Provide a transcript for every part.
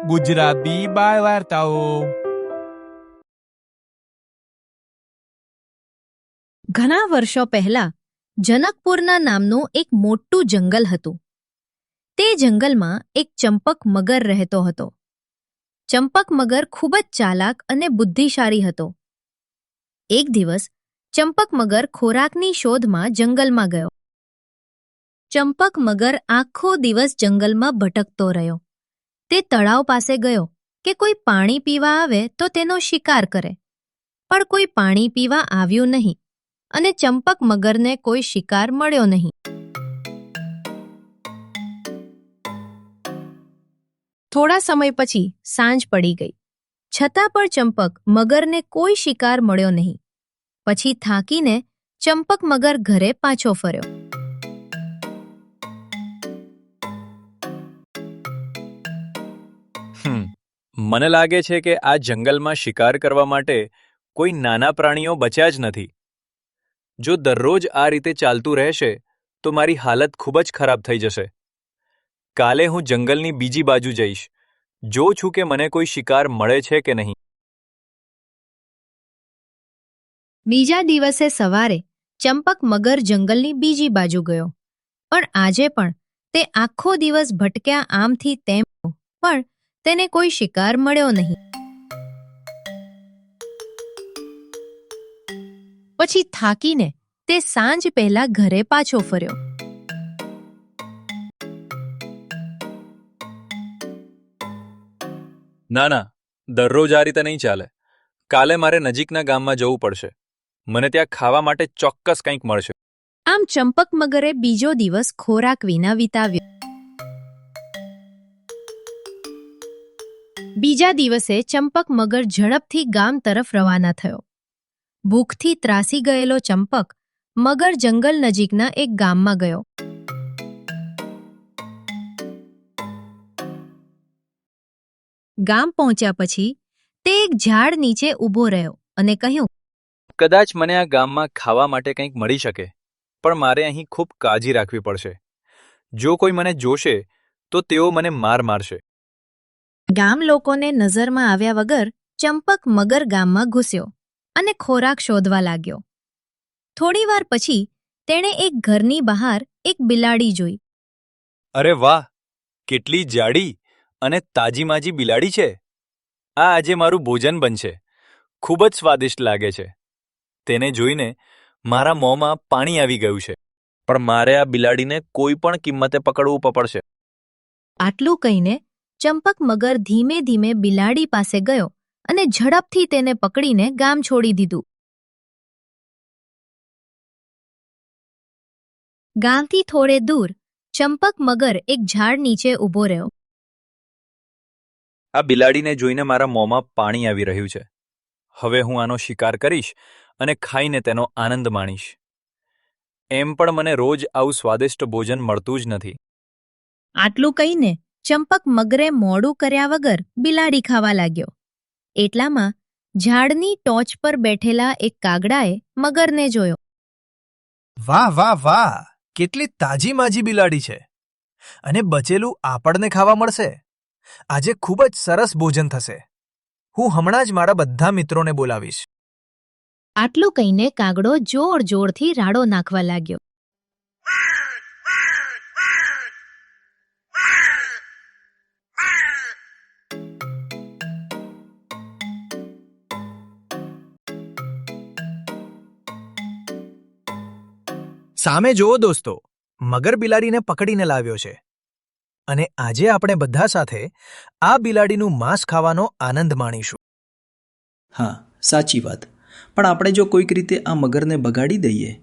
ગુજરાતી બાળ વાર્તાઓ. ઘણા વર્ષો પહેલા જનકપુરના નામનું એક મોટું જંગલ હતું. તે જંગલમાં એક ચંપક મગર રહેતો હતો. ચંપક મગર ખૂબ જ ચાલાક અને બુદ્ધિશાળી હતો. એક દિવસ ચંપક મગર ખોરાકની શોધમાં જંગલમાં ગયો. ચંપક મગર આખો દિવસ જંગલમાં ભટકતો રહ્યો. તે તળાવ પાસે ગયો કે કોઈ પાણી પીવા આવે તો તેનો શિકાર કરે, પણ કોઈ પાણી પીવા આવ્યું નહીં અને ચંપક મગરને કોઈ શિકાર મળ્યો નહીં. થોડા સમય પછી સાંજ પડી ગઈ, છતાં પણ ચંપક મગરને કોઈ શિકાર મળ્યો નહીં. પછી થાકીને ચંપક મગર ઘરે પાછો ફર્યો. મને લાગે છે કે આ જંગલમાં શિકાર કરવા માટે કોઈ નાના પ્રાણીઓ બચ્યા જ નથી. જો દરરોજ આ રીતે ચાલતું રહેશે તો મારી હાલત ખૂબ જ ખરાબ થઈ જશે. કાલે હું જંગલની બીજી બાજુ જઈશ, જોઉં છું કે મને કોઈ શિકાર મળે છે કે નહીં. બીજા દિવસે સવારે ચંપક મગર જંગલની બીજી બાજુ ગયો, પણ આજે પણ તે આખો દિવસ ભટક્યા આમથી તેમ, પણ તેને કોઈ શિકાર મળ્યો નહીં. પછી થાકીને તે સાંજ પહેલા ઘરે પાછો ફર્યો. ના, દરરોજ આ રીતે નહીં ચાલે. કાલે મારે નજીકના ગામમાં જવું પડશે. મને ત્યાં ખાવા માટે ચોક્કસ કંઈક મળશે. આમ ચંપક મગરે બીજો દિવસ ખોરાક વિના વિતાવ્યો. બીજા દિવસે ચંપક મગર ઝડપથી ગામ તરફ રવાના થયો. ભૂખથી ત્રાસી ગયેલો ચંપક મગર જંગલ નજીકના એક ગામમાં ગયો. ગામ પહોંચ્યા પછી તે એક ઝાડ નીચે ઊભો રહ્યો અને કહ્યું, કદાચ મને આ ગામમાં ખાવા માટે કંઈક મળી શકે, પણ મારે અહીં ખૂબ કાળજી રાખવી પડશે. જો કોઈ મને જોશે તો તેઓ મને મારશે. ગામ લોકોને નજરમાં આવ્યા વગર ચંપક મગર ગામમાં ઘૂસ્યો અને ખોરાક શોધવા લાગ્યો. થોડીવાર પછી તેણે એક ઘરની બહાર એક બિલાડી જોઈ. અરે વાહ, કેટલી જાડી અને તાજી-માજી બિલાડી છે! આ આજે મારું ભોજન બનશે. ખૂબ જ સ્વાદિષ્ટ લાગે છે. તેને જોઈને મારા મોંમાં પાણી આવી ગયું છે, પણ મારે આ બિલાડીને કોઈ પણ કિંમતે પકડવું પડશે. આટલું કહીને ચંપક મગર ધીમે ધીમે બિલાડી પાસે ગયો અને ઝડપથી તેને પકડીને ગામ છોડી દીધું. ગામથી થોડે દૂર ચંપક મગર એક ઝાડ નીચે ઊભો રહ્યો. આ બિલાડીને જોઈને મારા મોંમાં પાણી આવી રહ્યું છે. હવે હું આનો શિકાર કરીશ અને ખાઈને તેનો આનંદ માણીશ. એમ પણ મને રોજ આવું સ્વાદિષ્ટ ભોજન મળતું જ નથી. આટલું કહીને ચંપક મગરે મોડું કર્યા વગર બિલાડી ખાવા લાગ્યો. એટલામાં ઝાડની ટોચ પર બેઠેલા એક કાગડાએ મગરને જોયો. વાહ વાહ વાહ, કેટલી તાજી માજી બિલાડી છે! અને બચેલું આપણને ખાવા મળશે. આજે ખૂબ જ સરસ ભોજન થશે. હું હમણાં જ મારા બધા મિત્રોને બોલાવીશ. આટલું કહીને કાગડો જોર જોરથી રાડો નાખવા લાગ્યો. સામે જુઓ દોસ્તો, મગર બિલાડીને પકડીને લાવ્યો છે અને આજે આપણે બધા સાથે આ બિલાડીનું માંસ ખાવાનો આનંદ માણીશું. હા, સાચી વાત. પણ આપણે જો કોઈક રીતે આ મગરને બગાડી દઈએ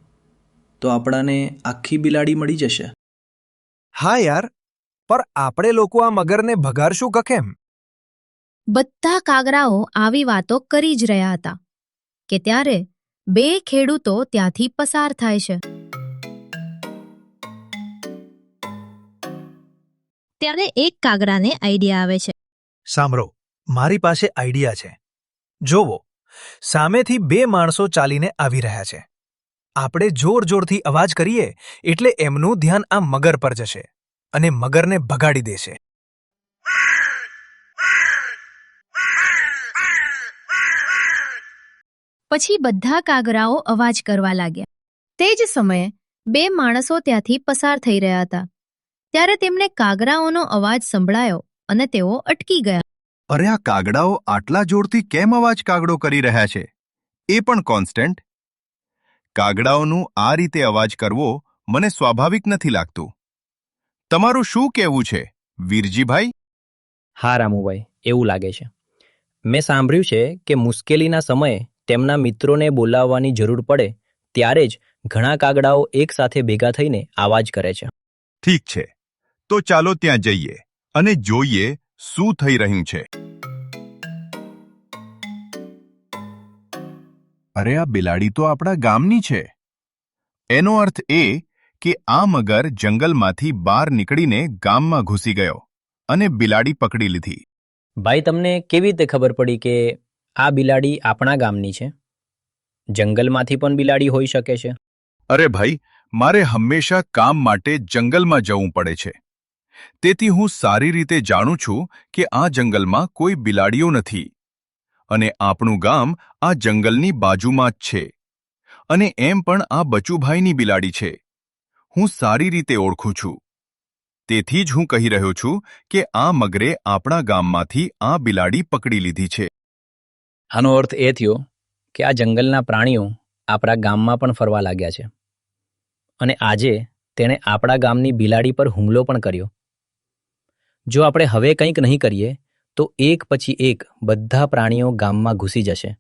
તો આપણાને આખી બિલાડી મળી જશે. હા યાર, પણ આપણે લોકો આ મગરને ભગાડશું કે કેમ? બધા કાગડાઓ આવી વાતો કરી જ રહ્યા હતા કે ત્યારે બે ખેડૂતો ત્યાંથી પસાર થાય છે. ત્યારે એક કાગડાને આઈડિયા આવે છે. સાંભળો, મારી પાસે આઈડિયા છે. જોવો, સામેથી બે માણસો ચાલીને આવી રહ્યા છે. આપણે જોર જોરથી અવાજ કરીએ એટલે એમનું ધ્યાન આ મગર પર જશે અને મગરને ભગાડી દેશે. પછી બધા કાગરાઓ અવાજ કરવા લાગ્યા. તે જ સમયે 2 માણસો ત્યાંથી પસાર થઈ રહ્યા હતા. ત્યારે તેમને કાગરાઓનો અવાજ સંભળાયો અને તેઓ અટકી ગયા. અરે આ કાગડાઓ આટલા જોરથી કેમ અવાજ કાગડો કરી રહ્યા છે, એ પણ કોન્સ્ટન્ટ? કાગડાઓનું આ રીતે અવાજ કરવો મને સ્વાભાવિક નથી લાગતું. તમારું શું કહેવું છે, વીરજીભાઈ? હા રામુભાઈ, એવું લાગે છે. મેં સાંભળ્યું છે કે મુશ્કેલીના સમયે તેમના મિત્રોને બોલાવવાની જરૂર પડે ત્યારે જ ઘણા કાગડાઓ એકસાથે ભેગા થઈને અવાજ કરે છે. ઠીક છે, તો ચાલો ત્યાં જઈએ અને જોઈએ શું થઈ રહ્યું છે. અરે આ બિલાડી તો આપણા ગામની છે. એનો અર્થ એ કે આ મગર જંગલમાંથી બહાર નીકળીને ગામમાં ઘૂસી ગયો અને બિલાડી પકડી લીધી. ભાઈ, તમને કેવી રીતે ખબર પડી કે આ બિલાડી આપણા ગામની છે? જંગલમાંથી પણ બિલાડી હોઈ શકે છે. અરે ભાઈ, મારે હંમેશા કામ માટે જંગલમાં જવું પડે છે. તેથી હું સારી રીતે જાણું છું કે આ જંગલમાં કોઈ બિલાડીઓ નથી અને આપણું ગામ આ જંગલની બાજુમાં જ છે. અને એમ પણ આ બચુભાઈની બિલાડી છે. હું સારી રીતે ઓળખું છું. તેથી જ હું કહી રહ્યો છું કે આ મગરે આપણા ગામમાંથી આ બિલાડી પકડી લીધી છે. આનો અર્થ એ થયો કે આ જંગલના પ્રાણીઓ આપણા ગામમાં પણ ફરવા લાગ્યા છે અને આજે તેણે આપણા ગામની બિલાડી પર હુમલો પણ કર્યો. જો આપણે હવે કંઈક નહીં કરીએ તો એક પછી એક બધા પ્રાણીઓ ગામમાં ઘૂસી જશે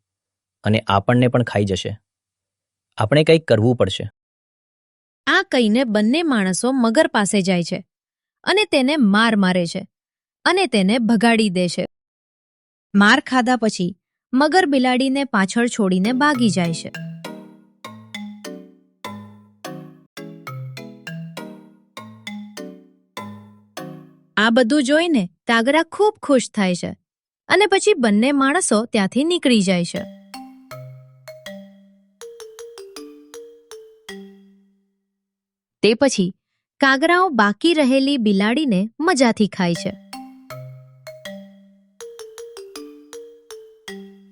અને આપણને પણ ખાઈ જશે. આપણે કંઈક કરવું પડશે. આ કહીને બંને માણસો મગર પાસે જાય છે અને તેને માર મારે છે અને તેને ભગાડી દે છે. માર ખાધા પછી મગર બિલાડીને પાછળ છોડીને ભાગી જાય છે. આ બધું જોઈને કાગડા ખૂબ ખુશ થાય છે અને પછી બંને માણસો ત્યાંથી નીકળી જાય છે. તે પછી કાગરાઓ બાકી રહેલી બિલાડીને મજાથી ખાય છે.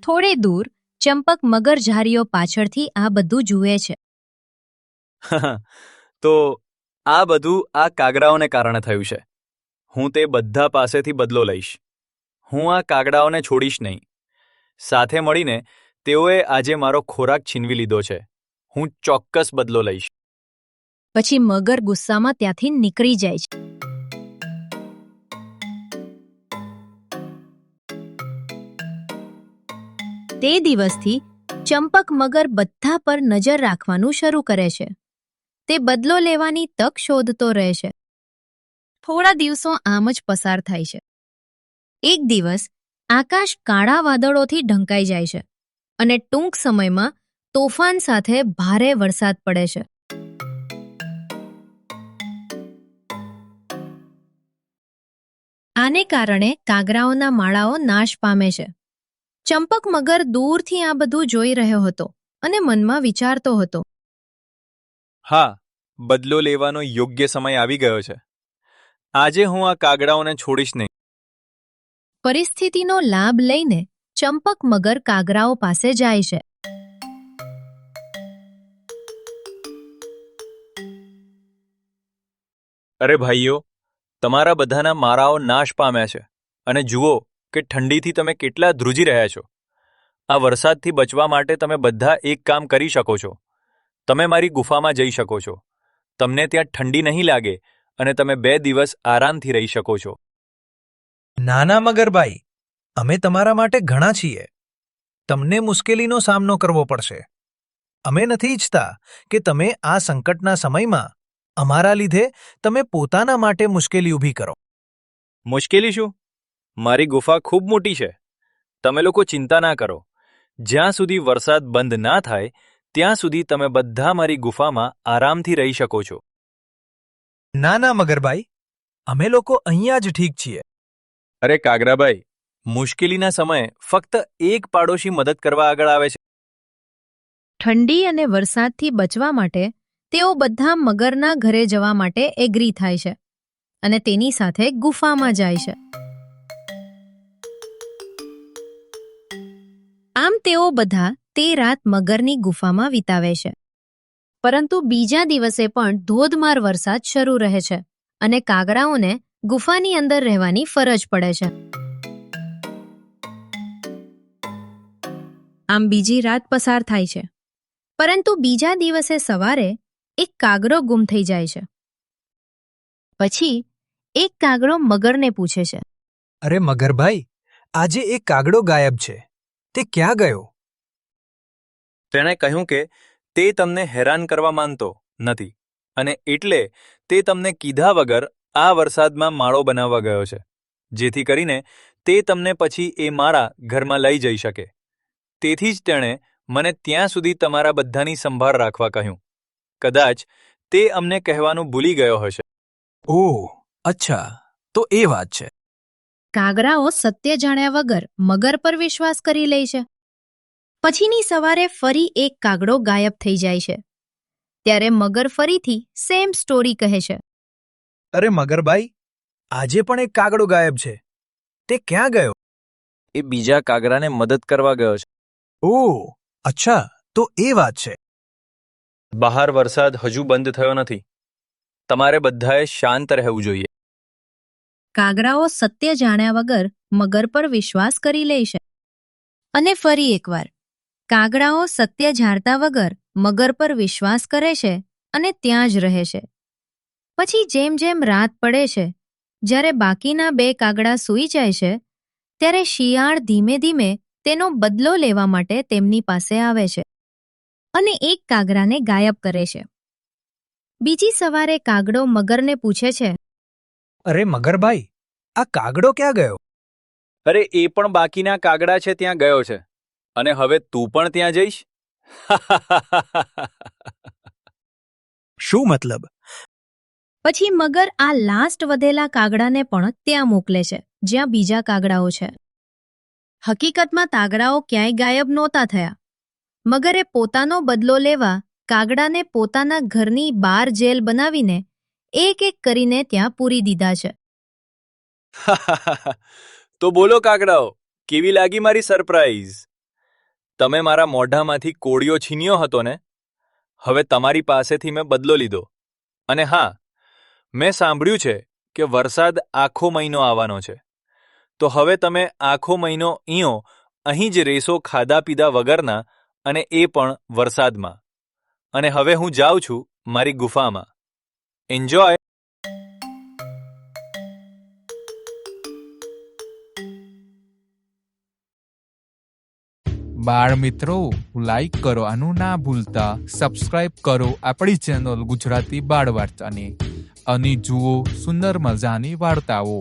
થોડે દૂર ચંપક મગર ઝારીઓ પાછળથી આ બધું જુએ છે. તો આ બધું આ કાગડાઓને કારણે થયું છે. હું તે બધા પાસેથી બદલો લઈશ. હું આ કાગડાઓને છોડીશ નહીં. સાથે મળીને તેઓએ આજે મારો ખોરાક છીનવી લીધો છે. હું ચોક્કસ બદલો લઈશ. પછી મગર ગુસ્સામાં ત્યાંથી નીકળી જાય છે. તે દિવસથી ચંપક મગર બધા પર નજર રાખવાનું શરૂ કરે છે. તે બદલો લેવાની તક શોધતો રહે છે. થોડા દિવસો આમ જ પસાર થાય છે. એક દિવસ આકાશ કાળા વાદળોથી ઢંકાઈ જાય છે અને ટૂંક સમયમાં તોફાન સાથે ભારે વરસાદ પડે છે. આને કારણે કાગરાઓના માળાઓ નાશ પામે છે. ચંપક મગર દૂરથી આ બધું જોઈ રહ્યો હતો અને મનમાં વિચારતો હતો, હા, બદલો લેવાનો યોગ્ય સમય આવી ગયો છે. આજે હું આ કાગડાઓને છોડીશ નહીં. પરિસ્થિતિનો લાભ લઈને ચંપક મગર કાગરાઓ પાસે જાય છે. અરે ભાઈઓ, તમારા બધાના મારાઓ નાશ પામ્યા છે અને જુઓ કે ઠંડીથી તમે કેટલા ધ્રુજી રહ્યા છો. આ વરસાદથી બચવા માટે તમે બધા એક કામ કરી શકો છો. તમે મારી ગુફામાં જઈ શકો છો. તમને ત્યાં ઠંડી નહીં લાગે અને તમે 2 દિવસ આરામથી રહી શકો છો. નાના મગરભાઈ, અમે તમારા માટે ઘણા છીએ. તમને મુશ્કેલીનો સામનો કરવો પડશે. અમે નથી ઈચ્છતા કે તમે આ સંકટના સમયમાં અમારા લીધે તમે પોતાના માટે મુશ્કેલી ઊભી કરો. મુશ્કેલી શું? મારી ગુફા ખૂબ મોટી છે. તમે લોકો ચિંતા ના કરો. જ્યાં સુધી વરસાદ બંધ ના થાય ત્યાં સુધી તમે બધા મારી ગુફામાં આરામથી રહી શકો છો. નાના મગરભાઈ, અમે લોકો અહીંયા જ ઠીક છીએ. અરે કાગરાભાઈ, મુશ્કેલીના સમયે ફક્ત એક પાડોશી મદદ કરવા આગળ આવે છે. ઠંડી અને વરસાદથી બચવા માટે તેઓ બધા મગરના ઘરે જવા માટે એગ્રી થાય છે અને તેની સાથે ગુફામાં જાય છે. આમ તેઓ તેઓ બધા તે રાત મગરની ગુફામાં વિતાવે છે. પરંતુ બીજા દિવસે પણ ધોધમાર વરસાદ શરૂ રહે છે અને કાગડાઓને ગુફાની અંદર રહેવાની ફરજ પડે છે. આમ બીજી રાત પસાર થાય છે, પરંતુ બીજા દિવસે સવારે એક કાગડો ગુમ થઈ જાય છે. પછી એક કાગડો મગરને પૂછે છે, અરે મગરભાઈ, આજે એક કાગડો ગાયબ છે, તે ક્યાં ગયો? તેણે કહ્યું કે તે તમને હેરાન કરવા માંગતો નથી અને એટલે તે તમને કીધા વગર આ વરસાદમાં માળો બનાવવા ગયો છે, જેથી કરીને તે તમને પછી એ માળા ઘરમાં લઈ જઈ શકે. તેથી જ તેણે મને ત્યાં સુધી તમારા બધાની સંભાળ રાખવા કહ્યું. કદાચ તે અમને કહેવાનું ભૂલી ગયો હશે. ઓહ, અચ્છા, તો એ વાત છે. કાગડાઓ સત્ય જાણ્યા વગર મગર પર વિશ્વાસ કરી લે છે. પછીની સવારે ફરી એક કાગડો ગાયબ થઈ જાય છે. ત્યારે મગર ફરીથી સેમ સ્ટોરી કહે છે. અરે મગરભાઈ, આજે પણ એક કાગડો ગાયબ છે, તે ક્યાં ગયો? એ બીજા કાગડાને મદદ કરવા ગયો છે. ઓહ, અચ્છા, તો એ વાત છે. બહાર વરસાદ હજુ બંધ થયો નથી. તમારે બધાએ શાંત રહેવું જોઈએ. કાગડાઓ સત્ય જાણ્યા વગર મગર પર વિશ્વાસ કરી લે છે. અને ફરી એકવાર કાગડાઓ સત્ય જાણતા વગર મગર પર વિશ્વાસ કરે છે અને ત્યાં જ રહે છે. પછી જેમ જેમ રાત પડે છે, જ્યારે બાકીના 2 કાગડા સૂઈ જાય છે, ત્યારે શિયાળ ધીમે ધીમે તેનો બદલો લેવા માટે તેમની પાસે આવે છે અને એક કાગડાને ગાયબ કરે છે. બીજી સવારે કાગડો મગરને પૂછે છે, અરે મગરભાઈ, આ કાગડો ક્યાં ગયો? અરે એ પણ બાકીના કાગડા છે ત્યાં ગયો છે અને હવે તું પણ ત્યાં જઈશ? શું મતલબ? પછી મગર આ લાસ્ટ વધેલા કાગડાને પણ ત્યાં મોકલે છે જ્યાં બીજા કાગડાઓ છે. હકીકતમાં કાગડાઓ ક્યાંય ગાયબ નહોતા થયા. મગરે પોતાનો બદલો લેવા કાગડાને પોતાના ઘરની બહાર જેલ બનાવીને એક એક કરીને ત્યાં પૂરી દીધા છે. તો બોલો કાગડાઓ, કેવી લાગી મારી સરપ્રાઈઝ? તમે મારા મોઢામાંથી કોળિયો છીન્યો હતો ને? હવે તમારી પાસેથી મેં બદલો લીધો. અને હા, મેં સાંભળ્યું છે કે વરસાદ આખો મહિનો આવવાનો છે. તો હવે તમે આખો મહિનો અહીં જ રેસો ખાધા પીધા વગરના, અને એ પણ વરસાદમાં. અને હવે હું જાઉં છું મારી ગુફામાં. એન્જોય. બાળ મિત્રો, લાઈક કરો આનું ના ભૂલતા, સબસ્ક્રાઇબ કરો આપણી ચેનલ ગુજરાતી બાળ વાર્તાને અને જુઓ સુંદર મજાની વાર્તાઓ.